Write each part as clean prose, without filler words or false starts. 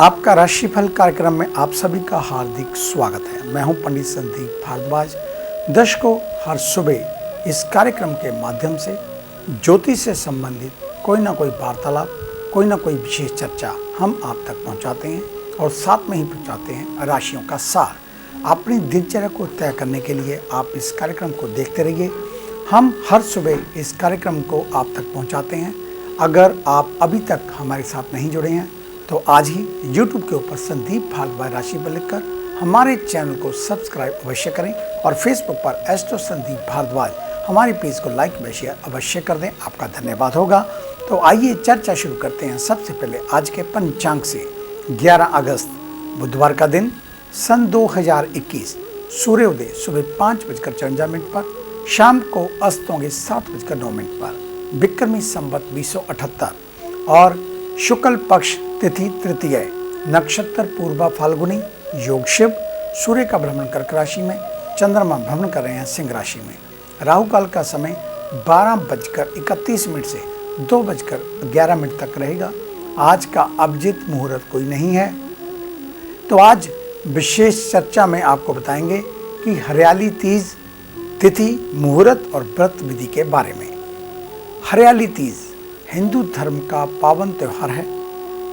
आपका राशिफल कार्यक्रम में आप सभी का हार्दिक स्वागत है। मैं हूं पंडित संदीप भारद्वाज। दर्शकों, हर सुबह इस कार्यक्रम के माध्यम से ज्योतिष से संबंधित कोई ना कोई वार्तालाप, कोई ना कोई विशेष चर्चा हम आप तक पहुंचाते हैं और साथ में ही पहुंचाते हैं राशियों का सार। अपनी दिनचर्या को तय करने के लिए आप इस कार्यक्रम को देखते रहिए। हम हर सुबह इस कार्यक्रम को आप तक पहुँचाते हैं। अगर आप अभी तक हमारे साथ नहीं जुड़े हैं तो आज ही YouTube के ऊपर संदीप भारद्वाज राशिफल लिखकर हमारे चैनल को सब्सक्राइब अवश्य करें और Facebook पर एस्ट्रो संदीप भारद्वाज हमारे पेज को लाइक व शेयर अवश्य कर दें। आपका धन्यवाद होगा। तो आइए चर्चा शुरू करते हैं। सबसे पहले आज के पंचांग से 11 अगस्त बुधवार का दिन, सन 2021, सूर्योदय सुबह 5:54 पर, शाम को अस्त होंगे 7:09 पर, विक्रमी संवत 2078 और शुक्ल पक्ष तिथि तृतीय, नक्षत्र पूर्वा फाल्गुनी, योग शिव, सूर्य का भ्रमण कर्क राशि में, चंद्रमा भ्रमण कर रहे हैं सिंह राशि में। राहु काल का समय 12:31 से 2:11 तक रहेगा। आज का अभिजीत मुहूर्त कोई नहीं है। तो आज विशेष चर्चा में आपको बताएंगे कि हरियाली तीज तिथि, मुहूर्त और व्रत विधि के बारे में। हरियाली तीज हिंदू धर्म का पावन त्यौहार है।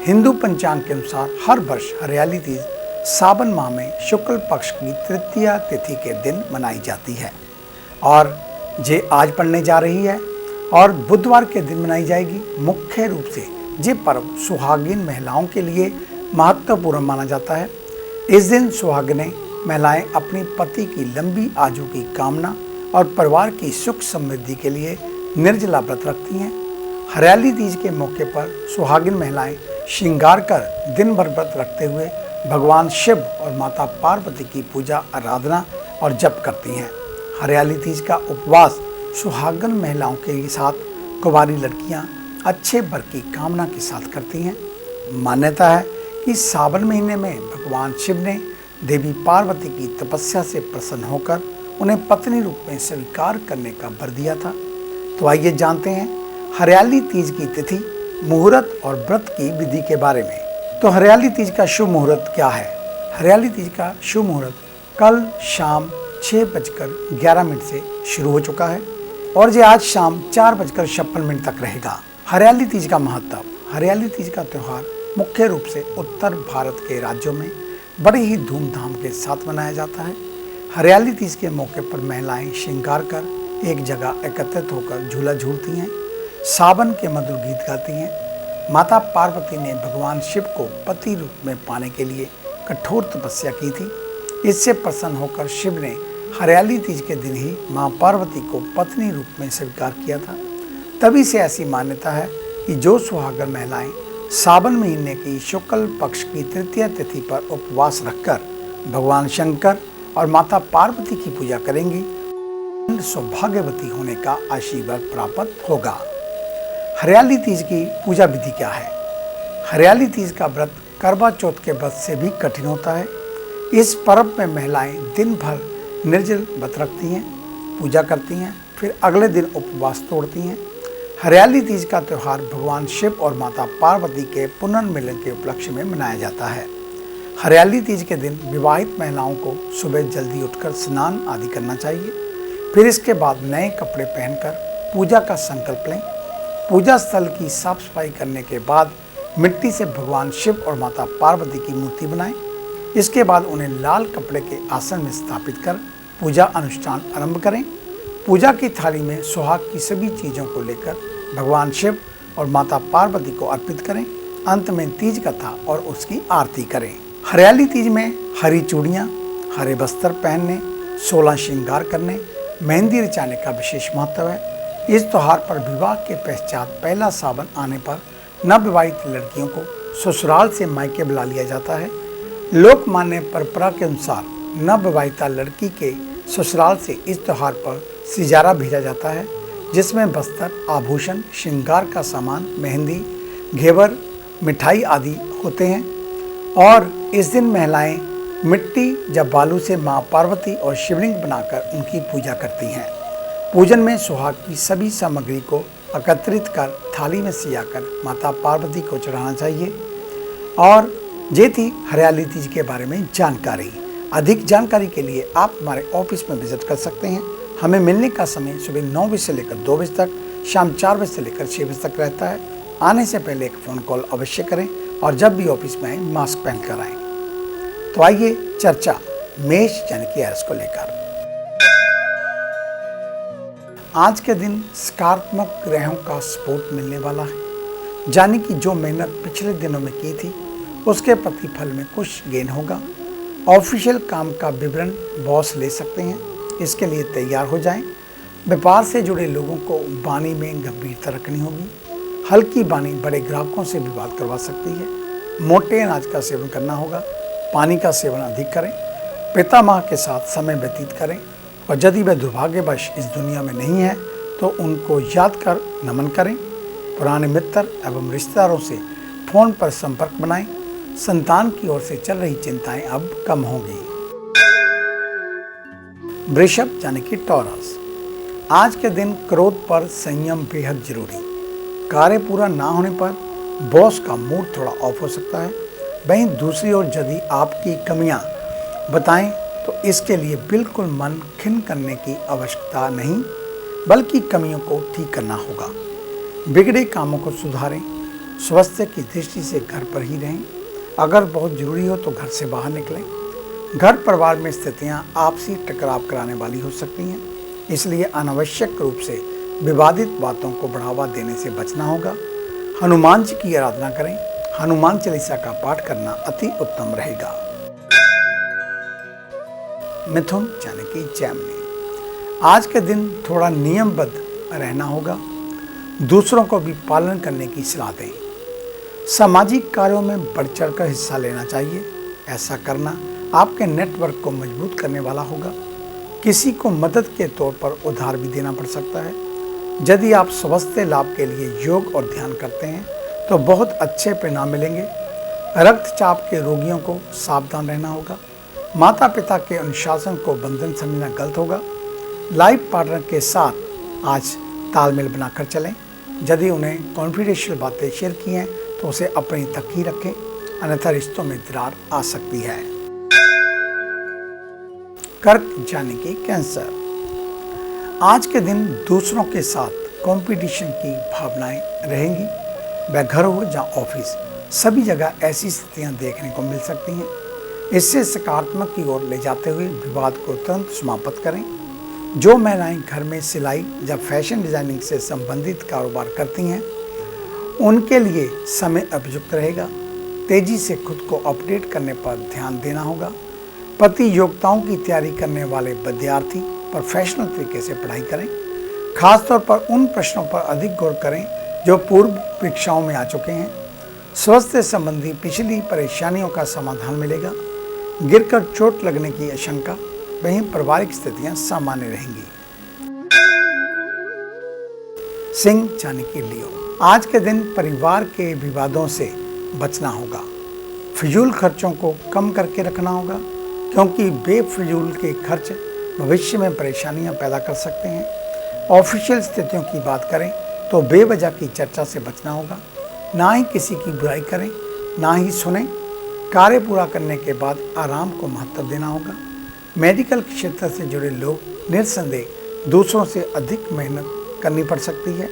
हिंदू पंचांग के अनुसार हर वर्ष हरियाली तीज सावन माह में शुक्ल पक्ष की तृतीया तिथि के दिन मनाई जाती है और ये आज पड़ने जा रही है और बुधवार के दिन मनाई जाएगी। मुख्य रूप से ये पर्व सुहागिन महिलाओं के लिए महत्वपूर्ण माना जाता है। इस दिन सुहागिनें महिलाएं अपनी पति की लंबी आयु की कामना और परिवार की सुख समृद्धि के लिए निर्जला व्रत रखती हैं। हरियाली तीज के मौके पर सुहागिन महिलाएं श्रृंगार कर दिन भर व्रत रखते हुए भगवान शिव और माता पार्वती की पूजा, आराधना और जप करती हैं। हरियाली तीज का उपवास सुहागन महिलाओं के साथ कुंवारी लड़कियां अच्छे वर की कामना के साथ करती हैं। मान्यता है कि सावन महीने में भगवान शिव ने देवी पार्वती की तपस्या से प्रसन्न होकर उन्हें पत्नी रूप में स्वीकार करने का वर दिया था। तो आइए जानते हैं हरियाली तीज की तिथि, मुहूर्त और व्रत की विधि के बारे में। तो हरियाली तीज का शुभ मुहूर्त क्या है? हरियाली तीज का शुभ मुहूर्त कल शाम 6:11 से शुरू हो चुका है और ये आज शाम 4:56 तक रहेगा। हरियाली तीज का महत्व। हरियाली तीज का त्यौहार मुख्य रूप से उत्तर भारत के राज्यों में बड़ी ही धूमधाम के साथ मनाया जाता है। हरियाली तीज के मौके पर महिलाएं श्रृंगार कर एक जगह एकत्रित होकर झूला झूलती हैं, सावन के मधुर गीत गाती हैं। माता पार्वती ने भगवान शिव को पति रूप में पाने के लिए कठोर तपस्या की थी। इससे प्रसन्न होकर शिव ने हरियाली तीज के दिन ही मां पार्वती को पत्नी रूप में स्वीकार किया था। तभी से ऐसी मान्यता है कि जो सुहागन महिलाएं सावन महीने की शुक्ल पक्ष की तृतीय तिथि पर उपवास रखकर भगवान शंकर और माता पार्वती की पूजा करेंगी, सौभाग्यवती होने का आशीर्वाद प्राप्त होगा। हरियाली तीज की पूजा विधि क्या है? हरियाली तीज का व्रत करवा चौथ के व्रत से भी कठिन होता है। इस पर्व में महिलाएं दिन भर निर्जल व्रत रखती हैं, पूजा करती हैं, फिर अगले दिन उपवास तोड़ती हैं। हरियाली तीज का त्यौहार भगवान शिव और माता पार्वती के पुनर्मिलन के उपलक्ष्य में मनाया जाता है। हरियाली तीज के दिन विवाहित महिलाओं को सुबह जल्दी उठकर स्नान आदि करना चाहिए। फिर इसके बाद नए कपड़े पहनकर पूजा का संकल्प लें। पूजा स्थल की साफ सफाई करने के बाद मिट्टी से भगवान शिव और माता पार्वती की मूर्ति बनाएं। इसके बाद उन्हें लाल कपड़े के आसन में स्थापित कर पूजा अनुष्ठान आरंभ करें। पूजा की थाली में सुहाग की सभी चीज़ों को लेकर भगवान शिव और माता पार्वती को अर्पित करें। अंत में तीज कथा और उसकी आरती करें। हरियाली तीज में हरी चूड़ियाँ, हरे वस्त्र पहनने, 16 श्रृंगार करने, मेहंदी रचाने का विशेष महत्व है। इस त्यौहार पर विवाह के पश्चात पहला सावन आने पर नवविवाहित लड़कियों को ससुराल से मायके बुला लिया जाता है। लोकमान्य परंपरा के अनुसार नवविवाहिता लड़की के ससुराल से इस त्यौहार पर सिजारा भेजा जाता है, जिसमें वस्त्र, आभूषण, श्रृंगार का सामान, मेहंदी, घेवर, मिठाई आदि होते हैं। और इस दिन महिलाएं मिट्टी या बालू से मां पार्वती और शिवलिंग बनाकर उनकी पूजा करती हैं। पूजन में सुहाग की सभी सामग्री को एकत्रित कर थाली में सजाकर माता पार्वती को चढ़ाना चाहिए और ये थी हरियाली तीज के बारे में जानकारी। अधिक जानकारी के लिए आप हमारे ऑफिस में विजिट कर सकते हैं। हमें मिलने का समय सुबह 9 बजे से लेकर 2 बजे तक, शाम 4 बजे से लेकर 6 बजे तक रहता है। आने से पहले एक फ़ोन कॉल अवश्य करें और जब भी ऑफिस में आए मास्क पहन कर आएँ। तो आइए चर्चा मेष यानी कि एरिस को लेकर। आज के दिन सकारात्मक ग्रहों का सपोर्ट मिलने वाला है, यानी कि जो मेहनत पिछले दिनों में की थी उसके प्रतिफल में कुछ गेन होगा। ऑफिशियल काम का विवरण बॉस ले सकते हैं, इसके लिए तैयार हो जाएं। व्यापार से जुड़े लोगों को वाणी में गंभीरता रखनी होगी। हल्की वाणी बड़े ग्राहकों से विवाद करवा सकती है। मोटे अनाज का सेवन करना होगा। पानी का सेवन अधिक करें। पितामह के साथ समय व्यतीत करें और यदि वह दुर्भाग्यवश इस दुनिया में नहीं है तो उनको याद कर नमन करें। पुराने मित्र एवं रिश्तेदारों से फोन पर संपर्क बनाएं। संतान की ओर से चल रही चिंताएं अब कम होंगी। वृषभ यानी कि टॉरस, आज के दिन क्रोध पर संयम बेहद जरूरी। कार्य पूरा ना होने पर बॉस का मूड थोड़ा ऑफ हो सकता है। वहीं दूसरी ओर यदि आपकी कमियां बताएं तो इसके लिए बिल्कुल मन खिन्न करने की आवश्यकता नहीं, बल्कि कमियों को ठीक करना होगा। बिगड़े कामों को सुधारें। स्वास्थ्य की दृष्टि से घर पर ही रहें। अगर बहुत जरूरी हो तो घर से बाहर निकलें। घर परिवार में स्थितियां आपसी टकराव कराने वाली हो सकती हैं, इसलिए अनावश्यक रूप से विवादित बातों को बढ़ावा देने से बचना होगा। हनुमान जी की आराधना करें। हनुमान चालीसा का पाठ करना अति उत्तम रहेगा। मिथुन यानी कि जैमिनी, आज के दिन थोड़ा नियमबद्ध रहना होगा। दूसरों को भी पालन करने की सलाह दें। सामाजिक कार्यों में बढ़ चढ़कर हिस्सा लेना चाहिए। ऐसा करना आपके नेटवर्क को मजबूत करने वाला होगा। किसी को मदद के तौर पर उधार भी देना पड़ सकता है। यदि आप स्वास्थ्य लाभ के लिए योग और ध्यान करते हैं तो बहुत अच्छे परिणाम मिलेंगे। रक्तचाप के रोगियों को सावधान रहना होगा। माता पिता के अनुशासन को बंधन समझना गलत होगा। लाइफ पार्टनर के साथ आज तालमेल बनाकर चलें। यदि उन्हें कॉन्फिडेंशियल बातें शेयर की हैं तो उसे अपने तक ही रखें, अन्यथा रिश्तों में दरार आ सकती है। कर्क यानी कि कैंसर, आज के दिन दूसरों के साथ कंपटीशन की भावनाएं रहेंगी। वह घर हो या ऑफिस, सभी जगह ऐसी स्थितियां देखने को मिल सकती हैं। इससे सकारात्मक की ओर ले जाते हुए विवाद को तुरंत समाप्त करें। जो महिलाएं घर में सिलाई या फैशन डिजाइनिंग से संबंधित कारोबार करती हैं उनके लिए समय उपयुक्त रहेगा। तेजी से खुद को अपडेट करने पर ध्यान देना होगा। प्रतियोगिताओं की तैयारी करने वाले विद्यार्थी प्रोफेशनल तरीके से पढ़ाई करें। खासतौर पर उन प्रश्नों पर अधिक गौर करें जो पूर्व परीक्षाओं में आ चुके हैं। स्वास्थ्य संबंधी पिछली परेशानियों का समाधान मिलेगा। गिरकर चोट लगने की आशंका, वहीं पारिवारिक स्थितियां सामान्य रहेंगी। सिंह यानी कि लियो, आज के दिन परिवार के विवादों से बचना होगा। फिजूल खर्चों को कम करके रखना होगा, क्योंकि बेफिजूल के खर्च भविष्य में परेशानियां पैदा कर सकते हैं। ऑफिशियल स्थितियों की बात करें तो बेवजह की चर्चा से बचना होगा। ना ही किसी की बुराई करें, ना ही सुनें। कार्य पूरा करने के बाद आराम को महत्व देना होगा। मेडिकल क्षेत्र से जुड़े लोग निस्संदेह दूसरों से अधिक मेहनत करनी पड़ सकती है।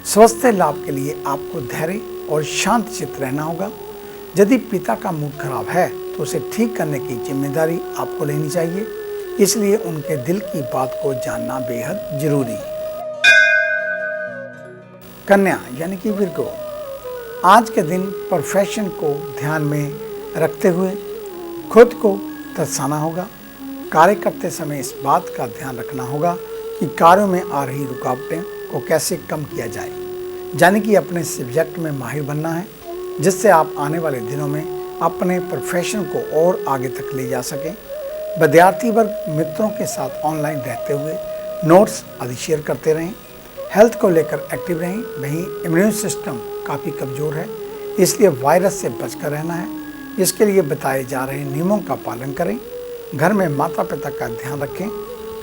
स्वास्थ्य लाभ के लिए आपको धैर्य और शांत चित्त रहना होगा। यदि पिता का मूड खराब है तो उसे ठीक करने की जिम्मेदारी आपको लेनी चाहिए, इसलिए उनके दिल की बात को जानना बेहद जरूरी। कन्या यानी कि विर्गो, आज के दिन प्रोफेशन को ध्यान में रखते हुए खुद को दर्शाना होगा। कार्य करते समय इस बात का ध्यान रखना होगा कि कार्यों में आ रही रुकावटें को कैसे कम किया जाए, यानी कि अपने सब्जेक्ट में माहिर बनना है, जिससे आप आने वाले दिनों में अपने प्रोफेशन को और आगे तक ले जा सकें। विद्यार्थी वर्ग मित्रों के साथ ऑनलाइन रहते हुए नोट्स आदि शेयर करते रहें। हेल्थ को लेकर एक्टिव रहें। वहीं इम्यून सिस्टम काफ़ी कमज़ोर है, इसलिए वायरस से बचकर रहना है। इसके लिए बताए जा रहे नियमों का पालन करें। घर में माता पिता का ध्यान रखें।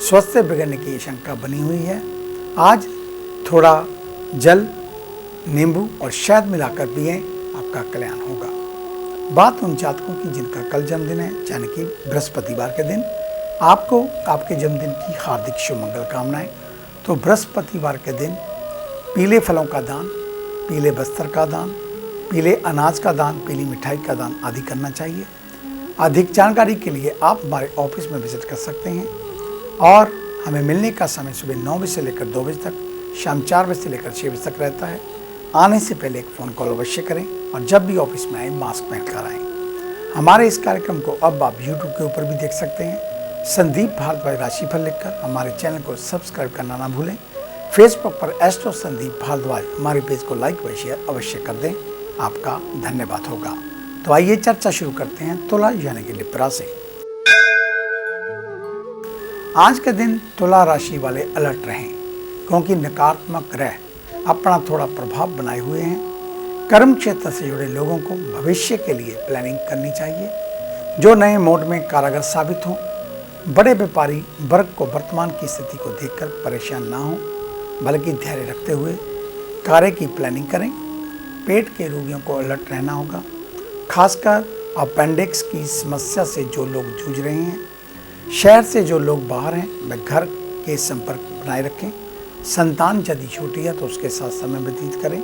स्वास्थ्य बिगड़ने की आशंका बनी हुई है। आज थोड़ा जल, नींबू और शहद मिलाकर पिएं, आपका कल्याण होगा। बात उन जातकों की जिनका कल जन्मदिन है, यानी कि बृहस्पतिवार के दिन। आपको आपके जन्मदिन की हार्दिक शुभ मंगल कामनाएं। तो बृहस्पतिवार के दिन पीले फलों का दान, पीले बस्तर का दान, पीले अनाज का दान, पीली मिठाई का दान आदि करना चाहिए। अधिक जानकारी के लिए आप हमारे ऑफिस में विजिट कर सकते हैं और हमें मिलने का समय सुबह 9 बजे से लेकर 2 बजे तक, शाम 4 बजे से लेकर 6 बजे तक रहता है। आने से पहले एक फ़ोन कॉल अवश्य करें और जब भी ऑफिस में आए मास्क पहनकर आएँ। हमारे इस कार्यक्रम को अब आप यूट्यूब के ऊपर भी देख सकते हैं। संदीप भारद्वाज राशिफल लिखकर हमारे चैनल को सब्सक्राइब करना ना भूलें। फेसबुक पर एस्ट्रो संदीप भारद्वाज हमारे पेज को लाइक व शेयर अवश्य कर दें। आपका धन्यवाद होगा। तो आइए चर्चा शुरू करते हैं तुला यानी कि लिब्रा से। आज के दिन तुला राशि वाले अलर्ट रहें, क्योंकि नकारात्मक ग्रह अपना थोड़ा प्रभाव बनाए हुए हैं। कर्म क्षेत्र से जुड़े लोगों को भविष्य के लिए प्लानिंग करनी चाहिए, जो नए मोड में कारगर साबित हों। बड़े व्यापारी वर्ग को वर्तमान की स्थिति को देखकर परेशान ना हो, बल्कि धैर्य रखते हुए कार्य की प्लानिंग करें। पेट के रोगियों को अलर्ट रहना होगा, खासकर अपेंडिक्स की समस्या से जो लोग जूझ रहे हैं। शहर से जो लोग बाहर हैं वे घर के संपर्क बनाए रखें। संतान यदि छोटी है तो उसके साथ समय व्यतीत करें,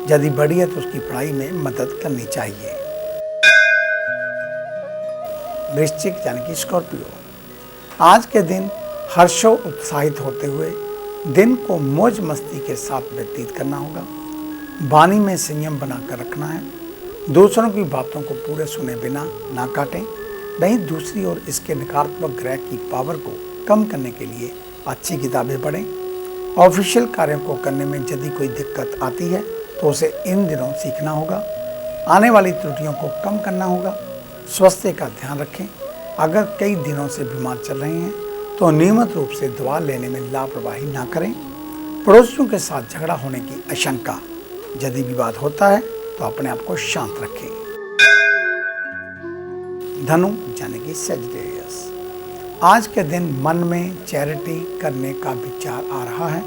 यदि बड़ी है तो उसकी पढ़ाई में मदद करनी चाहिए। वृश्चिक यानी कि स्कॉर्पियो, आज के दिन हर्षो उत्साहित होते हुए दिन को मौज मस्ती के साथ व्यतीत करना होगा। वाणी में संयम बनाकर रखना है। दूसरों की बातों को पूरे सुने बिना ना काटें। वहीं दूसरी ओर इसके नकारात्मक ग्रह की पावर को कम करने के लिए अच्छी किताबें पढ़ें। ऑफिशियल कार्यों को करने में यदि कोई दिक्कत आती है तो उसे इन दिनों सीखना होगा। आने वाली त्रुटियों को कम करना होगा। स्वास्थ्य का ध्यान रखें। अगर कई दिनों से बीमार चल रहे हैं तो नियमित रूप से दवा लेने में लापरवाही ना करें। पड़ोसियों के साथ झगड़ा होने की आशंका, यदि विवाद होता है तो अपने आप को शांत रखें। धनु यानी कि सजिटेरियस, आज के दिन मन में चैरिटी करने का विचार आ रहा है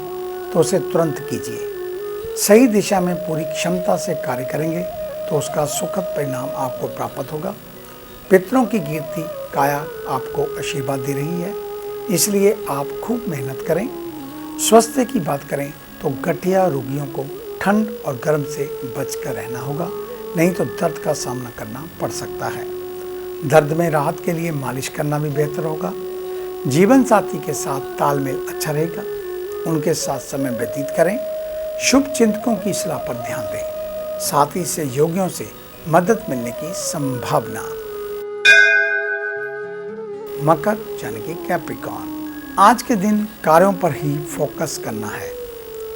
तो उसे तुरंत कीजिए। सही दिशा में पूरी क्षमता से कार्य करेंगे तो उसका सुखद परिणाम आपको प्राप्त होगा। पितरों की कीर्ति काया आपको आशीर्वाद दे रही है, इसलिए आप खूब मेहनत करें। स्वास्थ्य की बात करें तो गठिया रोगियों को ठंड और गर्म से बचकर रहना होगा, नहीं तो दर्द का सामना करना पड़ सकता है। दर्द में राहत के लिए मालिश करना भी बेहतर होगा। जीवन साथी के साथ तालमेल अच्छा रहेगा, उनके साथ समय व्यतीत करें। शुभ चिंतकों की सलाह पर ध्यान दें, साथ ही सहयोगियों से मदद मिलने की संभावना। मकर यानी कि कैप्रिकॉर्न, आज के दिन कार्यों पर ही फोकस करना है,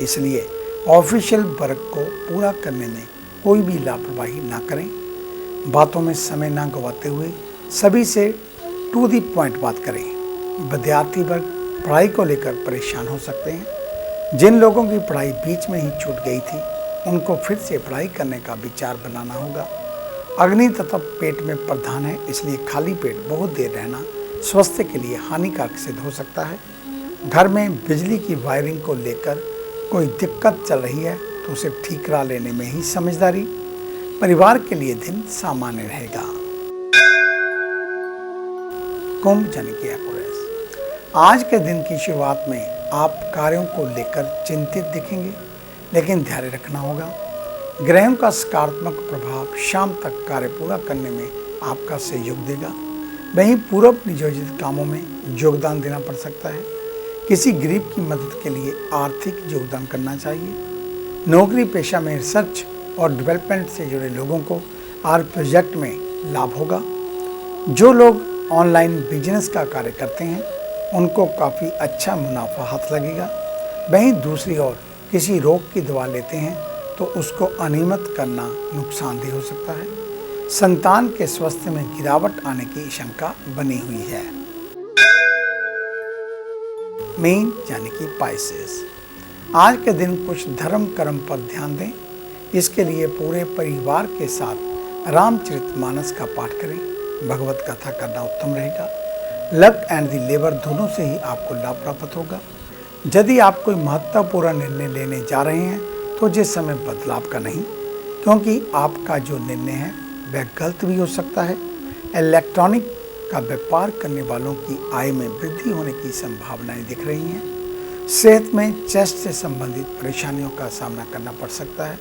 इसलिए ऑफिशियल वर्क को पूरा करने में कोई भी लापरवाही ना करें। बातों में समय ना गंवाते हुए सभी से टू दी पॉइंट बात करें। विद्यार्थी वर्ग पढ़ाई को लेकर परेशान हो सकते हैं। जिन लोगों की पढ़ाई बीच में ही छूट गई थी उनको फिर से पढ़ाई करने का विचार बनाना होगा। अग्नि तत्व पेट में प्रधान है, इसलिए खाली पेट बहुत देर रहना स्वास्थ्य के लिए हानिकारक सिद्ध हो सकता है। घर में बिजली की वायरिंग को लेकर कोई दिक्कत चल रही है तो उसे ठीक करा लेने में ही समझदारी। परिवार के लिए दिन सामान्य रहेगा। कुंभ यानी कि एक्वेरियस, आज के दिन की शुरुआत में आप कार्यों को लेकर चिंतित दिखेंगे, लेकिन धैर्य रखना होगा। ग्रहों का सकारात्मक प्रभाव शाम तक कार्य पूरा करने में आपका सहयोग देगा। वहीं पूर्व नियोजित कामों में योगदान देना पड़ सकता है। किसी गरीब की मदद के लिए आर्थिक योगदान करना चाहिए। नौकरी पेशा में रिसर्च और डेवलपमेंट से जुड़े लोगों को आर प्रोजेक्ट में लाभ होगा। जो लोग ऑनलाइन बिजनेस का कार्य करते हैं उनको काफ़ी अच्छा मुनाफा हाथ लगेगा। वहीं दूसरी ओर किसी रोग की दवा लेते हैं तो उसको अनियमित करना नुकसानदेह हो सकता है। संतान के स्वास्थ्य में गिरावट आने की आशंका बनी हुई है। मीन यानी कि पाइसेस, आज के दिन कुछ धर्म कर्म पर ध्यान दें। इसके लिए पूरे परिवार के साथ रामचरितमानस का पाठ करें। भगवत कथा करना उत्तम रहेगा। लक एंड दी लेबर दोनों से ही आपको लाभ प्राप्त होगा। यदि आप कोई महत्वपूर्ण निर्णय लेने जा रहे हैं तो जिस समय बदलाव का नहीं, क्योंकि आपका जो निर्णय है वह गलत भी हो सकता है। इलेक्ट्रॉनिक का व्यापार करने वालों की आय में वृद्धि होने की संभावनाएं दिख रही हैं। सेहत में चेस्ट से संबंधित परेशानियों का सामना करना पड़ सकता है।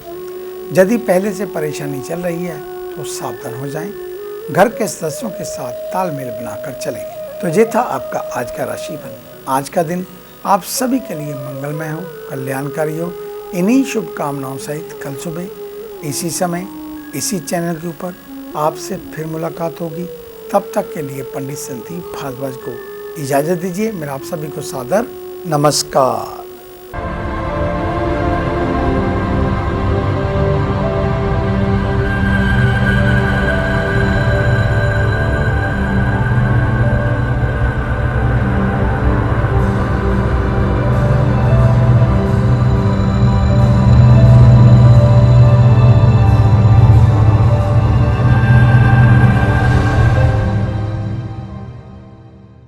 यदि पहले से परेशानी चल रही है तो सावधान हो जाएं। घर के सदस्यों के साथ तालमेल बनाकर चलें। तो ये था आपका आज का राशिफल। आज का दिन आप सभी के लिए मंगलमय हो, कल्याणकारी हो। इन्हीं शुभकामनाओं सहित कल सुबह इसी समय इसी चैनल के ऊपर आपसे फिर मुलाकात होगी। तब तक के लिए पंडित संदीप भारद्वाज को इजाज़त दीजिए। मेरा आप सभी को सादर नमस्कार।